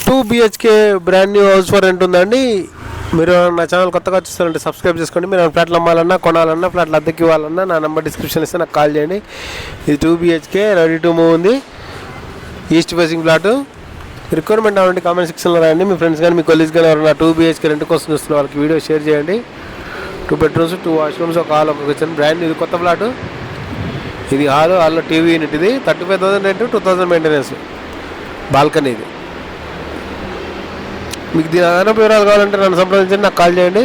2 BHK brand new house for rent ఉందండి. మీరు నా ఛానల్ కొత్తగా చూస్తారంటే సబ్స్క్రైబ్ చేసుకోండి. మీరు ఫ్లాట్లు అమ్మాలన్నా కొనాలన్నా ఫ్లాట్లు అద్దెకి ఇవ్వాలన్నా నా నెంబర్ డిస్క్రిప్షన్ ఇస్తే నాకు కాల్ చేయండి. ఇది 2 BHK రెడీ టు మూవ్ ఉంది. East facing flat. రిక్వైర్మెంట్ అవ్వండి కామెంట్ సెక్షన్లో రాయండి. మీ ఫ్రెండ్స్ కానీ మీ కొలీగ్స్ కానీ ఎవరైనా 2 BHK రెంట్ కోసం చూస్తున్న వాళ్ళకి వీడియో షేర్ చేయండి. 2 బెడ్రూమ్స్ 2 వాష్రూమ్స్ ఒక హాల్ ఒక కిచెన్ బ్రాండ్ ఇది కొత్త ఫ్లాటు. ఇది హాల్లో టీవీ యూనిట్. ఇది 35,000 రెంట్ 2,000 మెయింటెనెన్స్. బాల్కనీ ఇది. మీకు దీని అదనపు వివరాలు కావాలంటే నన్ను సంప్రదించండి, నాకు కాల్ చేయండి.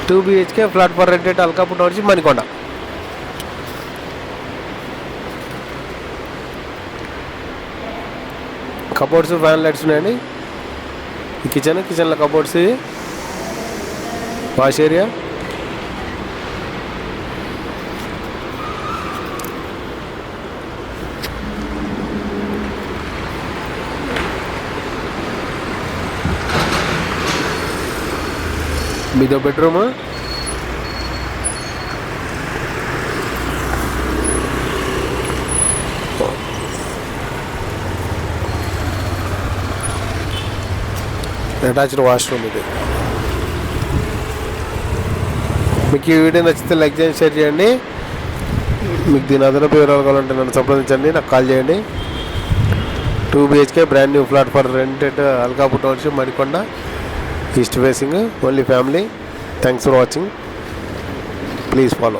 2 BHK flat for rent Alkapur వచ్చి మణికొండ. కబోర్డ్స్ ఫ్యాన్ లైట్స్ ఉన్నాయండి. ఈ కిచెన్లో కబోర్డ్స్, వాష్ ఏరియా, మీదో బెడ్రూమ్, అటాచ్డ్ వాష్రూమ్ ఇది. మీకు ఈ వీడియో నచ్చితే లైక్ చేయండి, షేర్ చేయండి. మీకు దీని అదనపు వివరాలు కావాలంటే నన్ను సంప్రదించండి, నాకు కాల్ చేయండి. 2 BHK brand new flat for rent at Alkapur township Manikonda. East facing, only family. Thanks for watching. Please follow.